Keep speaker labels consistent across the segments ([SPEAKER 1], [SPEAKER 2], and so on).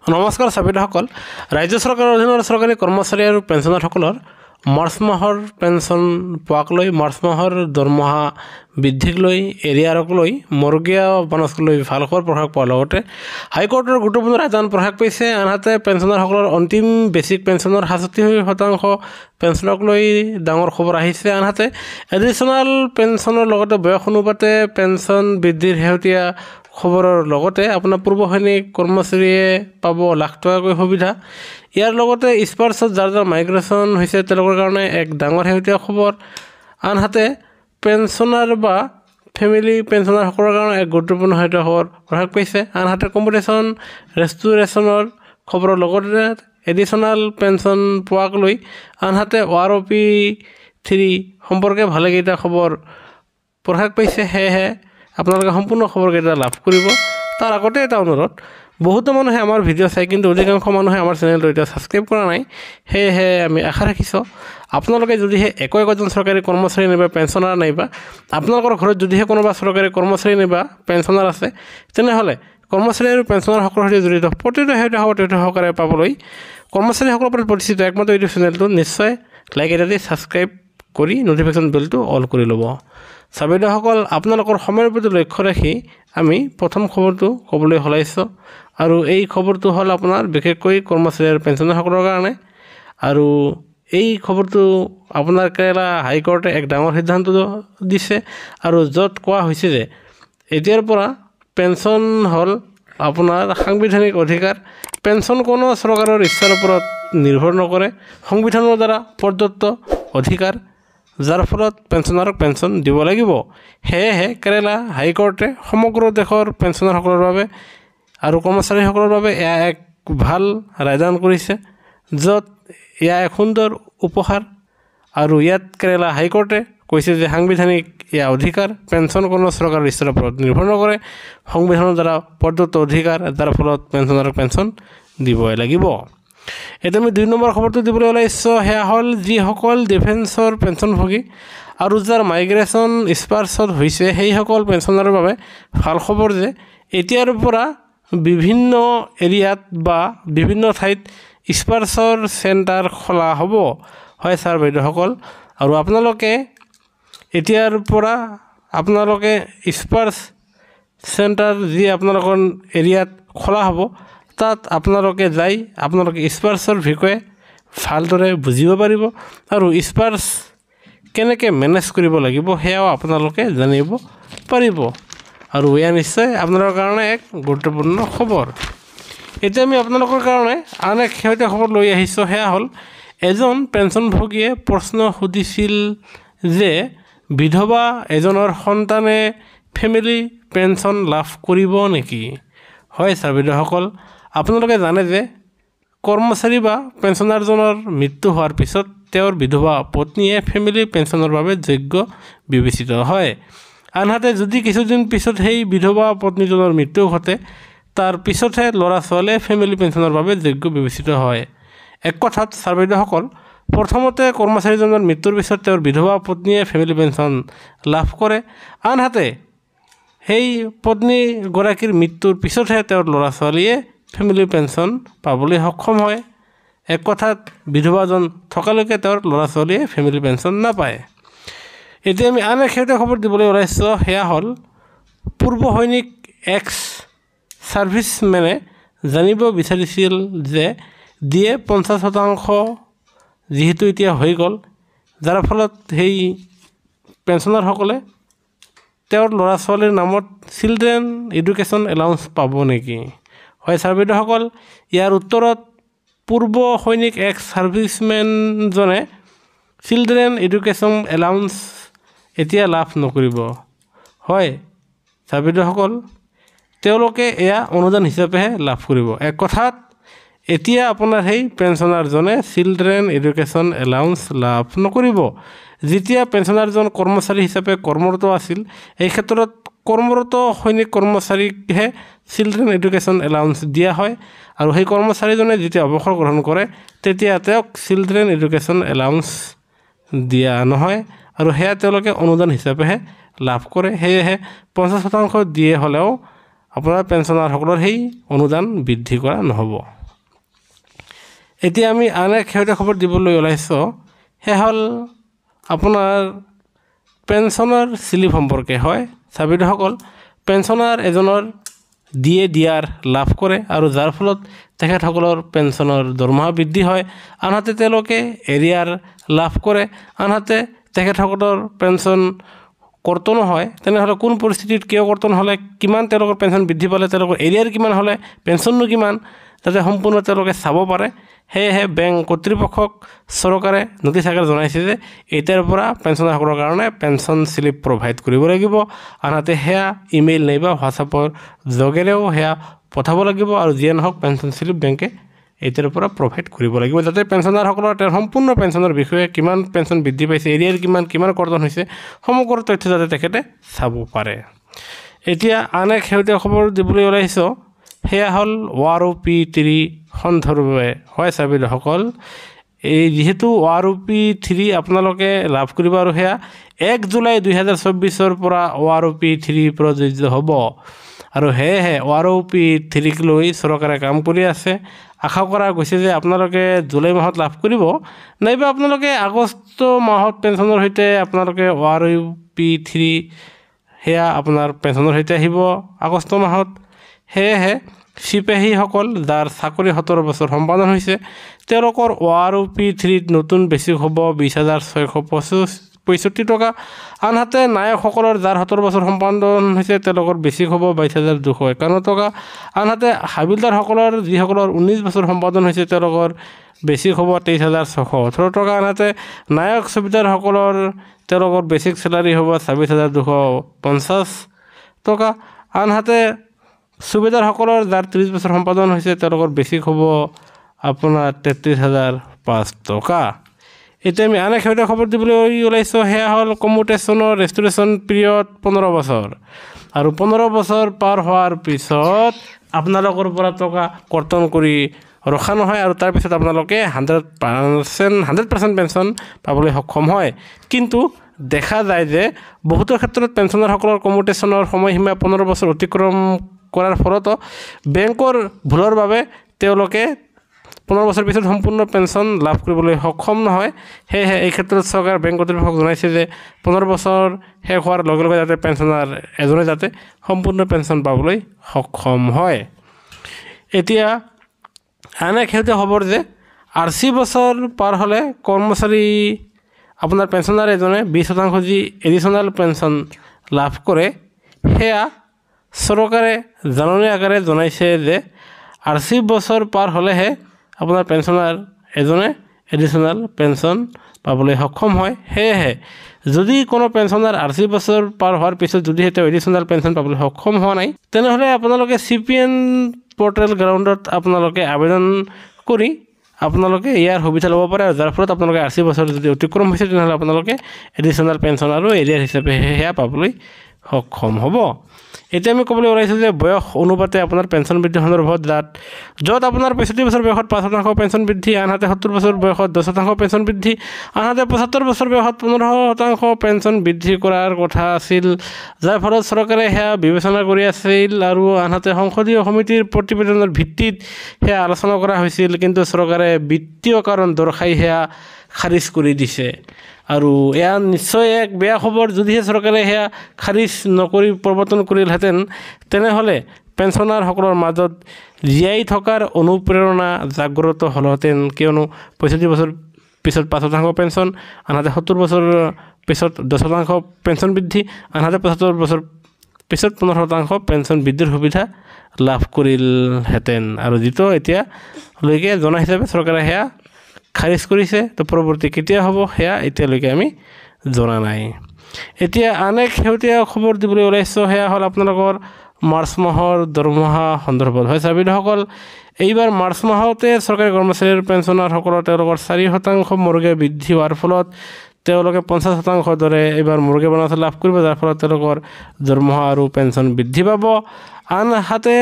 [SPEAKER 1] নমস্কাৰ চাবিদাসকল ৰাজ্য চৰকাৰৰ অধীনৰ চৰকাৰী কৰ্মচাৰী আৰু পেঞ্চনাৰসকলৰ মাৰ্চ মাহৰ পেঞ্চন পোৱাক লৈ মাৰ্চ মাহৰ দৰমহা বৃদ্ধিক লৈ এৰিয়াৰক লৈ মৰ্গীয়া বনস্ক লৈ ভাল খবৰ প্ৰকাশ পোৱাৰ লগতে হাইকোৰ্টৰ গুৰুত্বপূৰ্ণ ৰায়দান প্ৰকাশ পাইছে। আনহাতে পেঞ্চনাৰসকলৰ অন্তিম বেচিক পেঞ্চনৰ ৬৭% পেঞ্চনক লৈ ডাঙৰ খবৰ আহিছে। আনহাতে এডিশ্যনেল পেঞ্চনৰ লগতে বয়স অনুপাতে পেঞ্চন বৃদ্ধিৰ শেহতীয়া খবৰৰ লগতে আপোনাৰ পূৰ্ব সৈনিক কৰ্মচাৰীয়ে পাব লাখ টকাকৈ সুবিধা। ইয়াৰ লগতে স্পাৰ্ছত যাৰ মাইগ্ৰেশ্যন হৈছে তেওঁলোকৰ কাৰণে এক ডাঙৰ শেহতীয়া খবৰ। আনহাতে পেঞ্চনাৰ বা ফেমিলি পেঞ্চনাৰসকলৰ কাৰণে এক গুৰুত্বপূৰ্ণ শেহতীয়া খবৰ প্ৰকাশ পাইছে। আনহাতে কম্পিটিশ্যন ৰেষ্টুৰেশ্যনৰ খবৰৰ লগতে এডিশ্যনেল পেঞ্চন পোৱাক লৈ আনহাতে ORP3 সম্পৰ্কে ভালেকেইটা খবৰ প্ৰকাশ পাইছে। সেয়েহে আপোনালোকে সম্পূৰ্ণ খবৰকেইটা লাভ কৰিব। তাৰ আগতে এটা অনুৰোধ, বহুতো মানুহে আমাৰ ভিডিঅ' চাই কিন্তু অধিকাংশ মানুহে আমাৰ চেনেলটো এতিয়া ছাবস্ক্ৰাইব কৰা নাই। সেয়েহে আমি আশা ৰাখিছোঁ আপোনালোকে যদিহে একোজন চৰকাৰী কৰ্মচাৰী নাইবা পেঞ্চনাৰ নাইবা আপোনালোকৰ ঘৰত যদিহে কোনোবা চৰকাৰী কৰ্মচাৰী নাইবা পেঞ্চনাৰ আছে তেনেহ'লে কৰ্মচাৰী আৰু পেঞ্চনাৰসকলৰ সৈতে জড়িত প্ৰতিটো শেহতীয়া খবৰ তথ্য সহকাৰে পাবলৈ কৰ্মচাৰীসকলৰ পৰা প্ৰতিষ্ঠিত একমাত্ৰ ইউটিউব চেনেলটো নিশ্চয় লাইক এটা দি ছাবস্ক্ৰাইব কৰি ন'টিফিকেশ্যন বেলটো অল কৰি ল'ব। চাবিদাসকল আপোনালোকৰ সময়ৰ প্ৰতি লক্ষ্য ৰাখি আমি প্ৰথম খবৰটো ক'বলৈ ওলাইছোঁ আৰু এই খবৰটো হ'ল আপোনাৰ বিশেষকৈ কৰ্মচাৰী আৰু পেঞ্চনাৰসকলৰ কাৰণে। আৰু এই খবৰটো আপোনাৰ কেৰালা হাইকোৰ্টে এক ডাঙৰ সিদ্ধান্ত দিছে আৰু য'ত কোৱা হৈছে যে এতিয়াৰ পৰা পেঞ্চন হ'ল আপোনাৰ সাংবিধানিক অধিকাৰ। পেঞ্চন কোনো চৰকাৰৰ ইচ্ছাৰ ওপৰত নিৰ্ভৰ নকৰে, সংবিধানৰ দ্বাৰা প্ৰদত্ত অধিকাৰ, যাৰ ফলত পেঞ্চনাৰক পেঞ্চন দিব লাগিব। সেয়েহে কেৰালা হাইকোৰ্টে সমগ্ৰ দেশৰ পেঞ্চনাৰসকলৰ বাবে আৰু কৰ্মচাৰীসকলৰ বাবে এয়া এক ভাল ৰায়দান কৰিছে, য'ত এয়া এক সুন্দৰ উপহাৰ। আৰু ইয়াত কেৰালা হাইকোৰ্টে কৈছে যে সাংবিধানিক এয়া অধিকাৰ, পেঞ্চন কোনো চৰকাৰৰ ইচ্ছাৰ ওপৰত নিৰ্ভৰ নকৰে, সংবিধানৰ দ্বাৰা প্ৰদত্ত অধিকাৰ, যাৰ ফলত পেঞ্চনাৰক পেঞ্চন দিবই লাগিব। এতিয়া আমি ২ নম্বৰ খবৰটো দিবলৈ ওলাইছোঁ। সেয়া হ'ল যিসকল ডিফেন্সৰ পেঞ্চনভোগী আৰু যাৰ মাইগ্ৰেশ্যন স্পাৰ্ছত হৈছে সেইসকল পেঞ্চনাৰৰ বাবে ভাল খবৰ যে এতিয়াৰ পৰা বিভিন্ন এৰিয়াত বা বিভিন্ন ঠাইত স্পাৰ্ছৰ চেণ্টাৰ খোলা হ'ব। হয় ছাৰ বাইদেউসকল, আৰু আপোনালোকে এতিয়াৰ পৰা আপোনালোকে স্পাৰ্ছ চেণ্টাৰ যি আপোনালোকৰ এৰিয়াত খোলা হ'ব তাত আপোনালোকে যাই আপোনালোকে স্পাৰ্ছৰ বিষয়ে ভালদৰে বুজিব পাৰিব আৰু স্পাৰ্ছ কেনেকৈ মেনেজ কৰিব লাগিব সেয়াও আপোনালোকে জানিব পাৰিব। আৰু এয়া নিশ্চয় আপোনালোকৰ কাৰণে এক গুৰুত্বপূৰ্ণ খবৰ। এতিয়া আমি আপোনালোকৰ কাৰণে আন এক শেহতীয়া খবৰ লৈ আহিছোঁ। সেয়া হ'ল এজন পেঞ্চনভোগীয়ে প্ৰশ্ন সুধিছিল যে বিধৱা এজনৰ সন্তানে ফেমিলি পেঞ্চন লাভ কৰিব নেকি। হয় ছাৰ বাইদেউসকল, আপোনালোকে জানে যে কৰ্মচাৰী বা পেঞ্চনাৰজনৰ মৃত্যু হোৱাৰ পিছত তেওঁৰ বিধৱা পত্নীয়ে ফেমিলি পেঞ্চনৰ বাবে যোগ্য বিবেচিত হয়। আনহাতে যদি কিছুদিন পিছত সেই বিধৱা পত্নীজনৰ মৃত্যু ঘটে তাৰ পিছতহে ল'ৰা ছোৱালীয়ে ফেমিলি পেঞ্চনৰ বাবে যোগ্য বিবেচিত হয়। এক কথাত ছাৰ বাইদেউসকল, প্ৰথমতে কৰ্মচাৰীজনৰ মৃত্যুৰ পিছত তেওঁৰ বিধৱা পত্নীয়ে ফেমিলি পেঞ্চন লাভ কৰে, আনহাতে সেই পত্নীগৰাকীৰ মৃত্যুৰ পিছতহে তেওঁৰ ল'ৰা ছোৱালীয়ে ফেমিলি পেঞ্চন পাবলৈ সক্ষম হয়। এক কথাত বিধৱাজন থকালৈকে তেওঁৰ ল'ৰা ছোৱালীয়ে ফেমিলি পেঞ্চন নাপায়। এতিয়া আমি আন এক শেহতীয়া খবৰ দিবলৈ ওলাইছোঁ। সেয়া হ'ল পূৰ্ব সৈনিক এক্স ছাৰ্ভিচমেনে জানিব বিচাৰিছিল যে দিয়ে 50% যিহেতু এতিয়া হৈ গ'ল, যাৰ ফলত সেই পেঞ্চনাৰসকলে তেওঁৰ ল'ৰা ছোৱালীৰ নামত চিলড্ৰেন এডুকেশ্যন এলাউন্স পাব নেকি। হয় ছাৰ বাইদেউসকল, ইয়াৰ উত্তৰত পূৰ্ব সৈনিক এক্স ছাৰ্ভিচমেনজনে চিলড্ৰেন এডুকেশ্যন এলাউন্স এতিয়া লাভ নকৰিব। হয় ছাৰ বাইদেউসকল, তেওঁলোকে এয়া অনুদান হিচাপেহে লাভ কৰিব। এক কথাত এতিয়া আপোনাৰ সেই পেঞ্চনাৰজনে চিলড্ৰেন এডুকেশ্যন এলাউন্স লাভ নকৰিব। যেতিয়া পেঞ্চনাৰজন কৰ্মচাৰী হিচাপে কৰ্মৰত আছিল এই ক্ষেত্ৰত কৰ্মৰত সৈনিক কৰ্মচাৰীকহে চিলড্ৰেন এডুকেশ্যন এলাউন্স দিয়া হয় আৰু সেই কৰ্মচাৰীজনে যেতিয়া অৱসৰ গ্ৰহণ কৰে তেতিয়া তেওঁক চিলড্ৰেন এডুকেশ্যন এলাউন্স দিয়া নহয় আৰু সেয়া তেওঁলোকে অনুদান হিচাপেহে লাভ কৰে। সেয়েহে 50% দিয়ে হ'লেও আপোনাৰ পেঞ্চনাৰসকলৰ সেই অনুদান বৃদ্ধি কৰা নহ'ব। এতিয়া আমি আন এক শেহতীয়া খবৰ দিবলৈ ওলাইছোঁ, সেয়া হ'ল আপোনাৰ পেঞ্চনৰ স্লিপ সম্পৰ্কে। হয় চাবিসকল, পেঞ্চনাৰ এজনৰ DAR লাভ কৰে আৰু যাৰ ফলত তেখেতসকলৰ পেঞ্চনৰ দৰমহা বৃদ্ধি হয়, আনহাতে তেওঁলোকে এৰিয়াৰ লাভ কৰে, আনহাতে তেখেতসকলৰ পেঞ্চন কৰ্তনো হয়। তেনেহ'লে কোন পৰিস্থিতিত কিয় কৰ্তন হ'লে, কিমান তেওঁলোকৰ পেঞ্চন বৃদ্ধি পালে, তেওঁলোকৰ এৰিয়াৰ কিমান হ'লে, পেঞ্চননো কিমান, যাতে সম্পূৰ্ণ তেওঁলোকে চাব পাৰে। সেয়েহে বেংক কৰ্তৃপক্ষক চৰকাৰে নটিচ আকাৰে জনাইছে যে এতিয়াৰ পৰা পেঞ্চনাৰসকলৰ কাৰণে পেঞ্চন স্লিপ প্ৰভাইড কৰিব লাগিব, আনহাতে সেয়া ইমেইল নাইবা হোৱাটছআপৰ যোগেৰেও সেয়া পঠাব লাগিব, আৰু যিয়ে নহওক পেঞ্চন স্লিপ বেংকে এতিয়াৰ পৰা প্ৰভাইড কৰিব লাগিব, যাতে পেঞ্চনাৰসকলৰ তেওঁৰ সম্পূৰ্ণ পেঞ্চনৰ বিষয়ে কিমান পেঞ্চন বৃদ্ধি পাইছে, এৰিয়াৰ কিমান কৰ্তন হৈছে, সমগ্ৰ তথ্য যাতে তেখেতে চাব পাৰে। এতিয়া আন এক শেহতীয়া খবৰ দিবলৈ ওলাইছোঁ, সেয়া হ'ল OROP3 সন্দৰ্ভে। হয় চাবিসকল, এই যিহেতু OROP3 আপোনালোকে লাভ কৰিব আৰু সেয়া 1 জুলাই 2024 পৰা OROP3 প্ৰযোজ্য হ'ব, আৰু সেয়েহে OROP3ক লৈ চৰকাৰে কাম কৰি আছে। আশা কৰা গৈছে যে আপোনালোকে জুলাই মাহত লাভ কৰিব, নাইবা আপোনালোকে আগষ্ট মাহত পেঞ্চনৰ সৈতে আপোনালোকে OROP3 সেয়া আপোনাৰ পেঞ্চনৰ সৈতে আহিব আগষ্ট মাহত। সেয়েহে চিপাহীসকল যাৰ চাকৰি 17 বছৰ সম্পাদন হৈছে, তেওঁলোকৰ OROP3ত নতুন বেছিক হ'ব 20,665 টকা, আনহাতে নায়কসকলৰ যাৰ 17 বছৰ সম্পাদন হৈছে তেওঁলোকৰ বেছিক হ'ব 22,251 টকা, আনহাতে হাবিলদাৰসকলৰ যিসকলৰ 19 বছৰ সম্পাদন হৈছে তেওঁলোকৰ বেছিক হ'ব 23,618 টকা, আনহাতে নায়ক ছবিদাৰসকলৰ তেওঁলোকৰ বেছিক চেলাৰী হ'ব 26,250 টকা, আনহাতে ছুবেদাৰসকলৰ যাৰ 30 বছৰ সম্পাদন হৈছে তেওঁলোকৰ বেছিক হ'ব আপোনাৰ 33,005 টকা। এতিয়া আমি আন এক শেহতীয়া খবৰ দিবলৈ ওলাইছোঁ, সেয়া হ'ল কমিউটেশ্যনৰ ৰেষ্টুৰেশ্যন পিৰিয়ড 15 বছৰ, আৰু 15 বছৰ পাৰ হোৱাৰ পিছত আপোনালোকৰ পৰা টকা কৰ্তন কৰি ৰখা নহয়, আৰু তাৰপিছত আপোনালোকে 100% পেঞ্চন পাবলৈ সক্ষম হয়। কিন্তু দেখা যায় যে বহুতো ক্ষেত্ৰত পেঞ্চনাৰসকলৰ কমিউটেশ্যনৰ সময়সীমা 15 বছৰ অতিক্ৰম কৰাৰ ফলতো বেংকৰ ভুলৰ বাবে তেওঁলোকে 15 বছৰ পিছত সম্পূৰ্ণ পেঞ্চন লাভ কৰিবলৈ সক্ষম নহয়। সেয়েহে এই ক্ষেত্ৰত চৰকাৰ বেংক কৰ্তৃপক্ষক জনাইছে যে 15 বছৰ শেষ হোৱাৰ লগে লগে যাতে পেঞ্চনাৰ এজনে যাতে সম্পূৰ্ণ পেঞ্চন পাবলৈ সক্ষম হয়। এতিয়া আন এক শেহতীয়া খবৰ যে 80 বছৰ পাৰ হ'লে কৰ্মচাৰী আপোনাৰ পেঞ্চনাৰ এজনে 20% যি এডিশ্যনেল পেঞ্চন লাভ কৰে, সেয়া চৰকাৰে জাননী আকাৰে জনাইছে যে 80 বছৰ পাৰ হ'লেহে আপোনাৰ পেঞ্চনাৰ এজনে এডিশ্যনেল পেঞ্চন পাবলৈ সক্ষম হয়। সেয়েহে যদি কোনো পেঞ্চনাৰ 80 বছৰ পাৰ হোৱাৰ পিছত যদিহে তেওঁ এডিশ্যনেল পেঞ্চন পাবলৈ সক্ষম হোৱা নাই, তেনেহ'লে আপোনালোকে CPN পৰ্টেল গ্ৰাউণ্ডত আপোনালোকে আবেদন কৰি আপোনালোকে ইয়াৰ সুবিধা ল'ব পাৰে, আৰু যাৰ ফলত আপোনালোকে 80 বছৰ যদি অতিক্ৰম হৈছে তেনেহ'লে আপোনালোকে এডিশ্যনেল পেঞ্চন আৰু এৰিয়াৰ হিচাপে সেয়া পাবলৈ সক্ষম হ'ব। এতিয়া আমি ক'বলৈ ওলাইছোঁ যে বয়স অনুপাতে আপোনাৰ পেঞ্চন বৃদ্ধি সন্দৰ্ভত য'ত আপোনাৰ 65 বছৰ বয়সত 5% পেঞ্চন বৃদ্ধি, আনহাতে 70 বছৰ বয়সত 10% পেঞ্চন বৃদ্ধি, আনহাতে 75 বছৰ বয়সত 15% পেঞ্চন বৃদ্ধি কৰাৰ কথা আছিল, যাৰ ফলত চৰকাৰে সেয়া বিবেচনা কৰি আছিল, আৰু আনহাতে সংসদীয় সমিতিৰ প্ৰতিবেদনৰ ভিত্তিত সেয়া আলোচনা কৰা হৈছিল, কিন্তু চৰকাৰে বিত্তীয় কাৰণ দৰ্শাই সেয়া খাৰিজ কৰি দিছে। আৰু এয়া নিশ্চয় এক বেয়া খবৰ। যদিহে চৰকাৰে সেয়া খাৰিজ নকৰি প্ৰৱৰ্তন কৰিলহেঁতেন, তেনেহ'লে পেঞ্চনাৰসকলৰ মাজত জীয়াই থকাৰ অনুপ্ৰেৰণা জাগ্ৰত হ'লহেঁতেন, কিয়নো 65 বছৰ পিছত 5% পেঞ্চন, আনহাতে 70 বছৰ পিছত 10% পেঞ্চন বৃদ্ধি, আনহাতে 75 বছৰ পিছত 15% পেঞ্চন বৃদ্ধিৰ সুবিধা লাভ কৰিলহেঁতেন, আৰু যিটো এতিয়ালৈকে জনা হিচাপে চৰকাৰে সেয়া খাৰিজ কৰিছে। তো পৰৱৰ্তী কেতিয়া হ'ব সেয়া এতিয়ালৈকে আমি জনা নাই। এতিয়া আন এক শেহতীয়া খবৰ দিবলৈ ওলাইছোঁ, সেয়া হ'ল আপোনালোকৰ মাৰ্চ মাহৰ দৰমহা সন্দৰ্ভত। হয় চাবিসকল, এইবাৰ মাৰ্চ মাহতে চৰকাৰী কৰ্মচাৰীৰ পেঞ্চনাৰসকলৰ তেওঁলোকৰ 4% মৰ্গে বৃদ্ধি হোৱাৰ ফলত তেওঁলোকে 50% দৰে এইবাৰ মুৰ্গী বনাছ লাভ কৰিব, যাৰ ফলত তেওঁলোকৰ দৰমহা আৰু পেঞ্চন বৃদ্ধি পাব। আনহাতে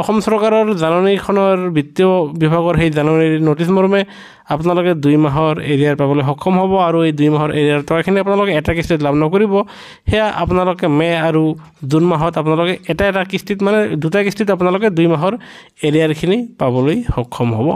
[SPEAKER 1] অসম চৰকাৰৰ জাননীখনৰ বিত্তীয় বিভাগৰ সেই জাননীৰ নটিচ মৰ্মে আপোনালোকে 2 মাহৰ এৰিয়াৰ পাবলৈ সক্ষম হ'ব, আৰু এই 2 মাহৰ এৰিয়াৰ টকাখিনি আপোনালোকে এটা কিস্তিত লাভ নকৰিব। সেয়া আপোনালোকে মে আৰু জুন মাহত আপোনালোকে এটা কিস্তিত, মানে 2টা কিস্তিত আপোনালোকে 2 মাহৰ এৰিয়াৰখিনি পাবলৈ সক্ষম হ'ব।